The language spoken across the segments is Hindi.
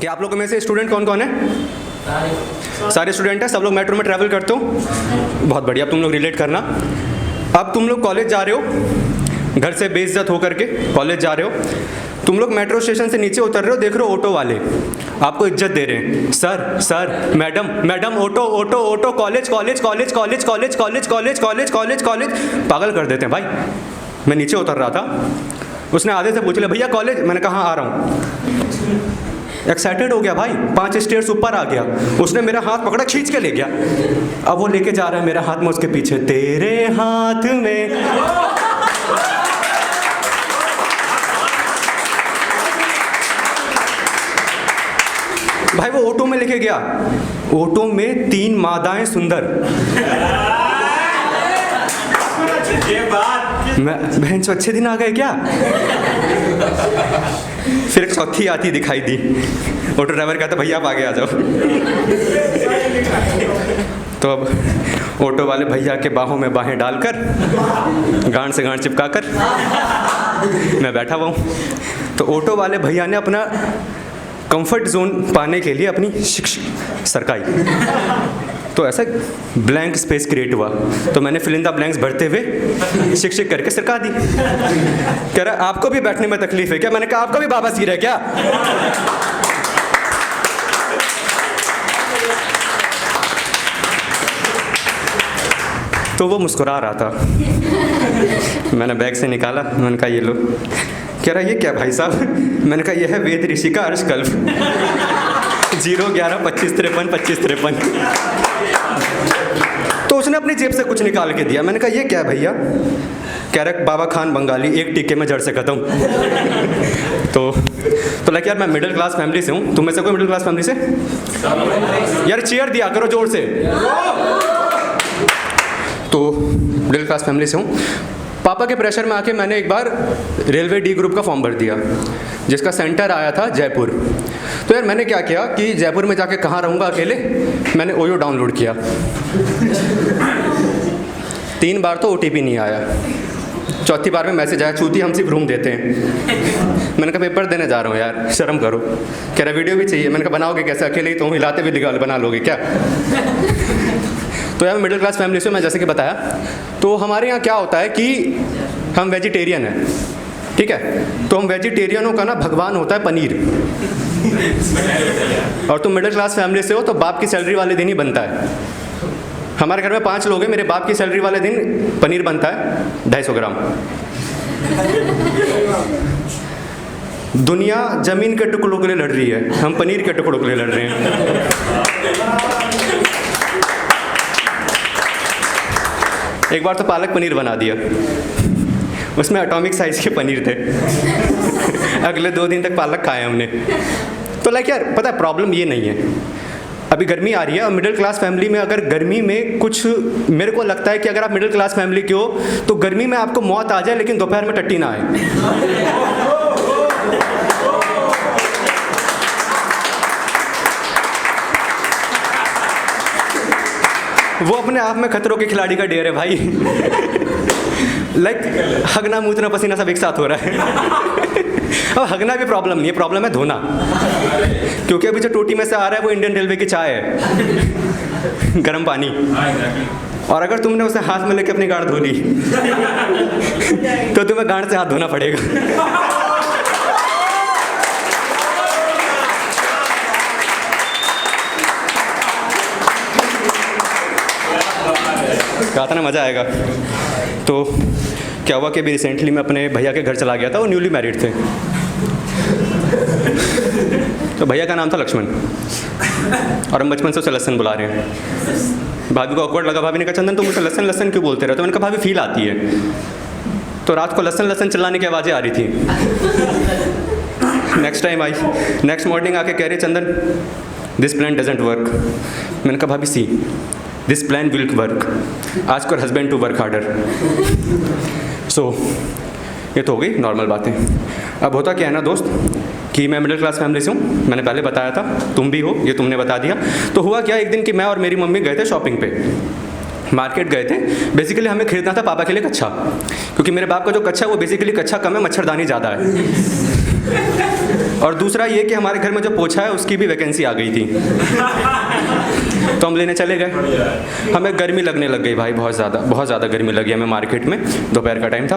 कि आप लोगों में से स्टूडेंट कौन कौन है? सारे स्टूडेंट हैं, सब लोग मेट्रो में ट्रैवल करते हो? बहुत बढ़िया, तुम लोग रिलेट करना। अब तुम लोग कॉलेज जा रहे हो, घर से बेइज्जत होकर के कॉलेज जा रहे हो, तुम लोग मेट्रो स्टेशन से नीचे उतर रहे हो, देख रहे हो ऑटो वाले आपको इज्जत दे रहे हैं, sir sir madam madam, auto auto auto, college college college college college college college college college college, पागल कर देते हैं भाई। मैं नीचे उतर रहा था, उसने आधे से पूछ लिया भैया कॉलेज, मैंने कहा हाँ आ रहा हूँ। एक्साइटेड हो गया भाई, 5 स्टेयर्स ऊपर आ गया, उसने मेरा हाथ पकड़ा, खींच के ले गया। अब वो लेके जा रहा है मेरा हाथ, में उसके पीछे, तेरे हाथ में। भाई वो ऑटो में लेके गया, ऑटो में 3 मादाएं सुंदर। मैं बहन चो अच्छे दिन आ गए क्या? फिर एक चौथी आती दिखाई दी, ऑटो ड्राइवर कहता भैया आप आगे आ जाओ। तो अब ऑटो वाले भैया के बाहों में बाहें डालकर, गांड से गांड चिपका कर मैं बैठा हुआ हूँ। तो ऑटो वाले भैया ने अपना कंफर्ट जोन पाने के लिए अपनी सरकाई, तो ऐसा ब्लैंक स्पेस क्रिएट हुआ। तो मैंने फिल इन द ब्लैंक्स भरते हुए शिक्षक करके सरका दी। कह रहा आपको भी बैठने में तकलीफ है क्या? मैंने कहा आपका भी बाबा सिर है क्या? तो वो मुस्कुरा रहा था। मैंने बैग से निकाला, मैंने कहा ये लो। कह रहा ये क्या भाई साहब? मैंने कहा ये है वेद ऋषि का अर्शकल्प, 01125532553। तो उसने अपनी जेब से कुछ निकाल के दिया। मैंने कहा ये क्या है भैया? कह रहा बाबा खान बंगाली, एक टीके में जड़ से खत्म। तो लाइक यार मैं मिडिल क्लास फैमिली से हूँ, तुम में से कोई मिडिल क्लास फैमिली से? यार चीयर दिया करो जोर से। तो मिडिल क्लास फैमिली से हूँ। पापा के प्रेशर में आके मैंने एक बार रेलवे डी ग्रुप का फॉर्म भर दिया, जिसका सेंटर आया था जयपुर। तो यार मैंने क्या किया कि जयपुर में जाके कहाँ रहूँगा अकेले, मैंने ओयो डाउनलोड किया। 3 बार तो OTP नहीं आया, चौथी बार में मैसेज आया, चूती हम सिर्फ रूम देते हैं। मैंने कहा पेपर देने जा रहा हूँ यार, शर्म करो। कह रहा वीडियो भी चाहिए। मैंने कहा बनाओगे कैसे, अकेले ही तो हूँ, हिलाते भी बना लोगे क्या? तो यार मिडिल क्लास फैमिली से मैं जैसे कि बताया, तो हमारे यहाँ क्या होता है कि हम वेजिटेरियन हैं, ठीक है? तो हम वेजिटेरियनों का ना भगवान होता है पनीर। और तुम मिडिल क्लास फैमिली से हो तो बाप की सैलरी वाले दिन ही बनता है। हमारे घर में 5 लोग हैं, मेरे बाप की सैलरी वाले दिन पनीर बनता है 250 ग्राम। दुनिया जमीन के टुकड़ों के लिए लड़ रही है, हम पनीर के टुकड़ों के लिए लड़ रहे हैं। एक बार तो पालक पनीर बना दिया, उसमें एटॉमिक साइज के पनीर थे। अगले 2 दिन तक पालक खाए हमने। तो लाइक यार पता है प्रॉब्लम ये नहीं है, अभी गर्मी आ रही है और मिडिल क्लास फैमिली में अगर गर्मी में कुछ, मेरे को लगता है कि अगर आप मिडिल क्लास फैमिली के हो तो गर्मी में आपको मौत आ जाए लेकिन दोपहर में टट्टी ना आए। वो अपने आप में खतरों के खिलाड़ी का डेर है भाई। लाइक हगना मूतना पसीना सब एक साथ हो रहा है। अब हगना भी प्रॉब्लम नहीं है, प्रॉब्लम है धोना। क्योंकि अभी जो टोटी में से आ रहा है वो इंडियन रेलवे की चाय है, गर्म पानी। और अगर तुमने उसे हाथ में लेके अपनी गाड़ धो ली तो तुम्हें गाड़ से हाथ धोना पड़ेगा। कहा था ना मज़ा आएगा। तो क्या हुआ कि अभी रिसेंटली मैं अपने भैया के घर चला गया था, वो न्यूली मैरिड थे। तो भैया का नाम था लक्ष्मण और हम बचपन से उसे लसन बुला रहे हैं। भाभी को ऑकवर्ड लगा, भाभी ने कहा चंदन तुम मुझसे लसन लसन क्यों बोलते रहे? तो मैंने कहा भाभी फील आती है। तो रात को लसन लसन चिल्लाने की आवाज़ें आ रही थी। Next time I, next morning आके कह रही चंदन दिस प्लान डजेंट वर्क। मैंने कहा भाभी see this plan will work, आज कर हस्बैंड टू वर्क हार्डर। सो ये तो हो गई नॉर्मल बातें। अब होता क्या है ना दोस्त कि मैं मिडिल क्लास फैमिली से हूँ, मैंने पहले बताया था, तुम भी हो, ये तुमने बता दिया। तो हुआ क्या, एक दिन कि मैं और मेरी मम्मी गए थे शॉपिंग पे, मार्केट गए थे। बेसिकली हमें खरीदना था पापा के लिए कच्छा, क्योंकि मेरे बाप का जो कच्छा है वो बेसिकली कच्छा कम है, मच्छरदानी ज़्यादा है। और दूसरा ये कि हमारे घर में जो पोछा है उसकी भी वैकेंसी आ गई थी, तो हम लेने चले गए। हमें गर्मी लगने लग गई भाई, बहुत ज़्यादा गर्मी लगी हमें मार्केट में। दोपहर का टाइम था,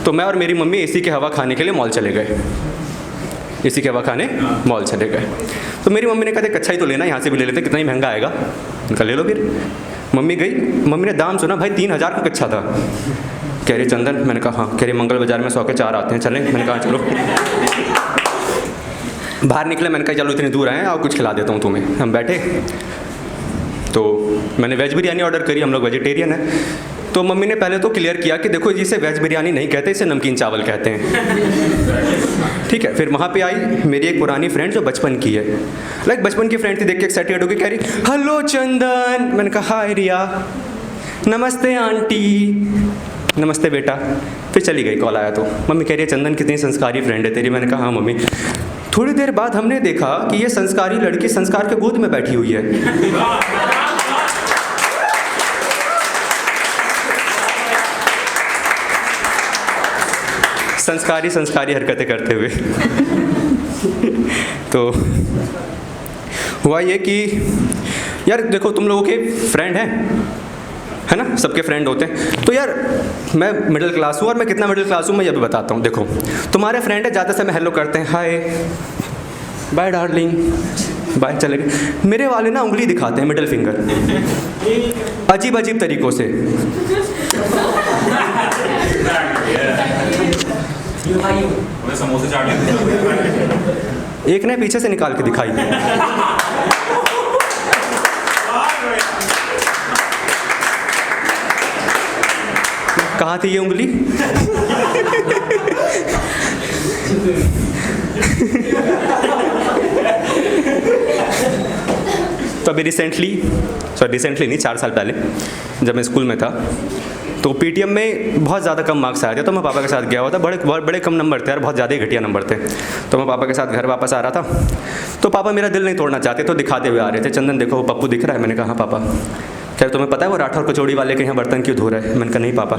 तो मैं और मेरी मम्मी एसी की हवा खाने के लिए मॉल चले गए। एसी की हवा खाने मॉल चले गए, तो मेरी मम्मी ने कहा कच्चा ही तो लेना, यहाँ से भी ले लेते, कितना ही महंगा आएगा, उनका ले लो फिर। मम्मी गई, मम्मी ने दाम सुना भाई 3000 का कच्चा था। कह रही चंदन, मैंने कहा हाँ। कह रही मंगल बाजार में 100 के 4 आते हैं, चलें? मैंने कहा चलो। बाहर निकले, मैंने कहा चलो इतनी दूर आए और कुछ खिला देता हूँ तुम्हें। हम बैठे, तो मैंने वेज बिरयानी ऑर्डर करी, हम लोग वेजिटेरियन हैं। तो मम्मी ने पहले तो क्लियर किया कि देखो जिसे वेज बिरयानी नहीं कहते, इसे नमकीन चावल कहते हैं। ठीक है, फिर वहाँ पे आई मेरी एक पुरानी फ्रेंड जो बचपन की है, लाइक बचपन की फ्रेंड थी, देख के एक्साइटेड होकर कह रही हेलो चंदन। मैंने कहा हाय रिया, नमस्ते आंटी, नमस्ते बेटा। फिर चली गई, कॉल आया तो मम्मी कह रही है चंदन कितनी संस्कारी फ्रेंड है तेरी। मैंने कहा हाँ मम्मी। थोड़ी देर बाद हमने देखा कि ये संस्कारी लड़की संस्कार के गोद में बैठी हुई है, संस्कारी हरकतें करते हुए। तो हुआ ये कि यार देखो तुम लोगों के फ्रेंड हैं, है ना, सबके फ्रेंड होते हैं। तो यार मैं मिडिल क्लास हूँ, और मैं कितना मिडिल क्लास हूँ मैं ये भी बताता हूँ। देखो तुम्हारे फ्रेंड है, जाते समय हेलो करते हैं, हाय बाय डार्लिंग, बाय, चले गए। मेरे वाले ना उंगली दिखाते हैं, मिडिल फिंगर, अजीब अजीब तरीक़ों से। समोसे चाट लेते, एक ने पीछे से निकाल के दिखाई। कहाँ थी ये उंगली? तो अभी रिसेंटली नहीं, 4 साल पहले जब मैं स्कूल में था, तो पीटीएम में बहुत ज़्यादा कम मार्क्स आए थे। तो मैं पापा के साथ गया हुआ था, बड़े कम नंबर थे यार, बहुत ज़्यादा ही घटिया नंबर थे। तो मैं पापा के साथ घर वापस आ रहा था, तो पापा मेरा दिल नहीं तोड़ना चाहते, तो दिखाते हुए आ रहे थे, चंदन देखो वो पप्पू दिख रहा है। मैंने कहा हाँ पापा। कह रहे तुम्हें पता है वो राठौर कचौड़ी वाले के यहाँ बर्तन क्यों धो रहा है? मैंने कहा नहीं पापा।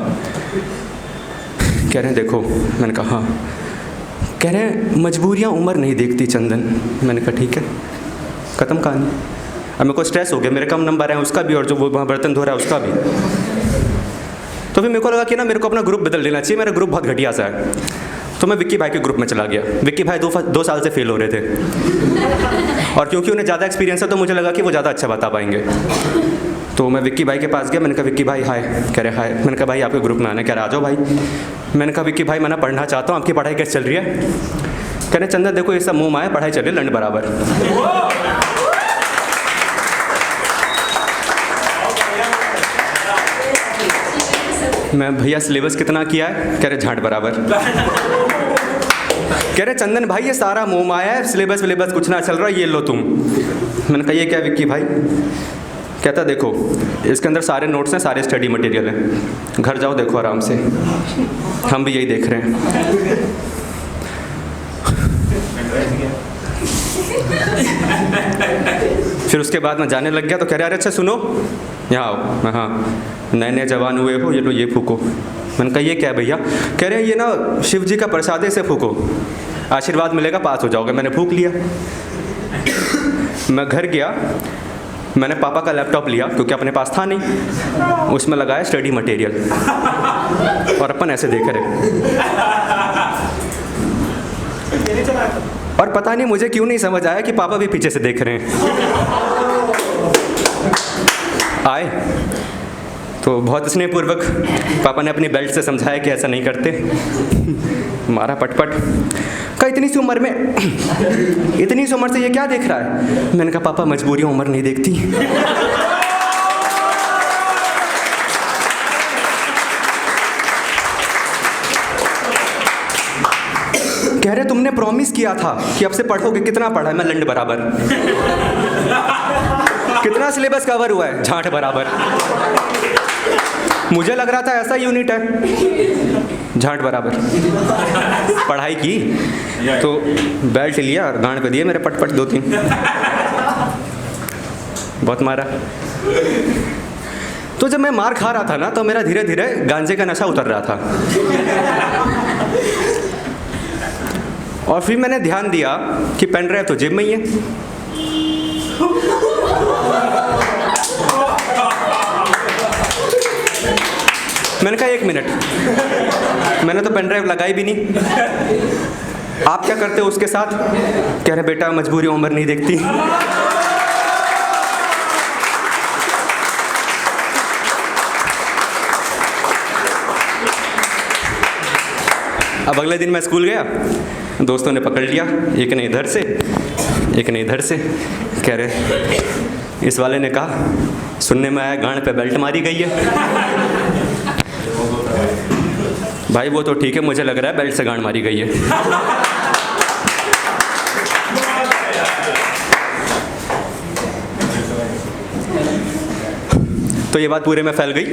कह रहे हैं देखो। मैंने कहा हाँ। कह रहे हैं मजबूरियाँ उम्र नहीं देखती चंदन। मैंने कहा ठीक है, ख़त्म कहानी। अब मेरे को स्ट्रेस हो गया, मेरे कम नंबर हैं उसका भी, और जो वो वहाँ बर्तन धो रहा है उसका भी। तो फिर मेरे को लगा कि ना मेरे को अपना ग्रुप बदल लेना चाहिए, मेरा ग्रुप बहुत घटिया सा है। तो मैं विक्की भाई के ग्रुप में चला गया। विक्की भाई 2 साल से फेल हो रहे थे, और क्योंकि उन्हें ज़्यादा एक्सपीरियंस है तो मुझे लगा कि वो ज़्यादा अच्छा बता पाएंगे। तो मैं विक्की भाई के पास गया, मैंने कहा विक्की भाई हाय। कह रहे हाय। मैंने कहा भाई आपके ग्रुप में आना। कह रहे आ जाओ भाई। मैंने कहा विक्की भाई मैं ना पढ़ना चाहता हूँ, आपकी पढ़ाई कैसे चल रही है? कह रहे चंदन देखो ये सब मुँह माया, पढ़ाई चल रही है लंड बराबर। मैं भैया सिलेबस कितना किया है? कह रहे झाट बराबर। कह रहे चंदन भाई ये सारा मोह माया है, सिलेबस विलेबस कुछ ना चल रहा, ये लो तुम। मैंने कहा ये क्या विक्की भाई? कहता देखो इसके अंदर सारे नोट्स हैं, सारे स्टडी मटेरियल हैं, घर जाओ देखो आराम से, हम भी यही देख रहे हैं। फिर उसके बाद मैं जाने लग गया, तो कह रहे अरे अच्छा सुनो यहाँ आओ। मैं हाँ, नए नए जवान हुए हो, ये लो ये फूको। मैंने कहा ये क्या है भैया? कह रहे हैं ये ना शिव जी का प्रसाद है, इसे फूको, आशीर्वाद मिलेगा, पास हो जाओगे। मैंने फूक लिया। मैं घर गया, मैंने पापा का लैपटॉप लिया क्योंकि अपने पास था नहीं, उसमें लगाया स्टडी मटेरियल, और अपन ऐसे देख रहे। और पता नहीं मुझे क्यों नहीं समझ आया कि पापा भी पीछे से देख रहे हैं। आए तो बहुत स्नेहपूर्वक पापा ने अपनी बेल्ट से समझाया कि ऐसा नहीं करते। मारा पटपट। कहा इतनी सी उम्र में, इतनी सी उम्र से ये क्या देख रहा है? मैंने कहा पापा मजबूरियाँ उम्र नहीं देखती। कह रहे तुमने प्रॉमिस किया था कि अब से पढ़ोगे। कितना पढ़ा है? मैं लंड बराबर। कितना सिलेबस कवर हुआ है? झांट बराबर। मुझे लग रहा था ऐसा यूनिट है, झांट बराबर। पढ़ाई की तो बेल्ट लिया और गांड पे दिए मेरे पट 2-3, बहुत मारा। तो जब मैं मार खा रहा था ना, तो मेरा धीरे धीरे गांजे का नशा उतर रहा था। और फिर मैंने ध्यान दिया कि पेन ड्राइव तो जेब में ही है। मैंने कहा 1 मिनट, मैंने तो पेन ड्राइव लगाई भी नहीं। आप क्या करते हो उसके साथ? कह रहे बेटा मजबूरी उम्र नहीं देखती। अब अगले दिन मैं स्कूल गया, दोस्तों ने पकड़ लिया, एक ने इधर से एक ने इधर से। कह रहे, इस वाले ने कहा सुनने में आया गांड पे बेल्ट मारी गई है। भाई वो तो ठीक है, मुझे लग रहा है बेल्ट से गांड मारी गई है। तो ये बात पूरे में फैल गई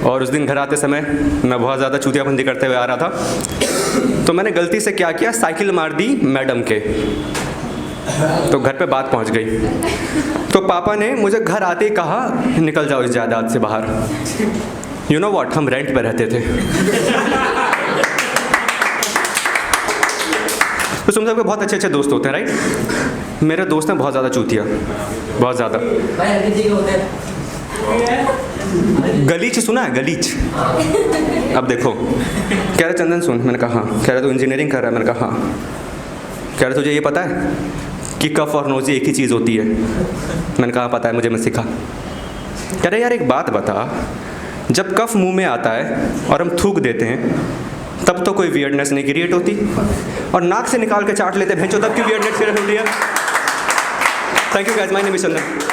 और उस दिन घर आते समय मैं बहुत ज़्यादा चूतियाबंदी करते हुए आ रहा था। तो मैंने गलती से क्या किया, साइकिल मार दी मैडम के। तो घर पे बात पहुंच गई। तो पापा ने मुझे घर आते ही कहा निकल जाओ इस जायदाद से बाहर। यू नो व्हाट, हम रेंट पे रहते थे। तो तुम सबके बहुत अच्छे अच्छे दोस्त होते हैं, राइट? मेरे दोस्त हैं बहुत ज़्यादा चूतिया, बहुत ज़्यादा। गलीच सुना है? गलीच। अब देखो, कह रहे चंदन सुन। मैंने कहा हाँ। कह रहे तू इंजीनियरिंग कर रहा है? मैंने कहा हाँ। कह रहे तुझे ये पता है कि कफ और नोज़ी एक ही चीज़ होती है? मैंने कहा पता है, मुझे मत सिखा। कह रहे यार एक बात बता, जब कफ मुंह में आता है और हम थूक देते हैं तब तो कोई वियर्डनेस नहीं क्रिएट होती, और नाक से निकाल के चाट लेते हैं भेंचो तब क्यों वियर्डनेस क्रिएट होती है? Thank you guys, my name is Chandan.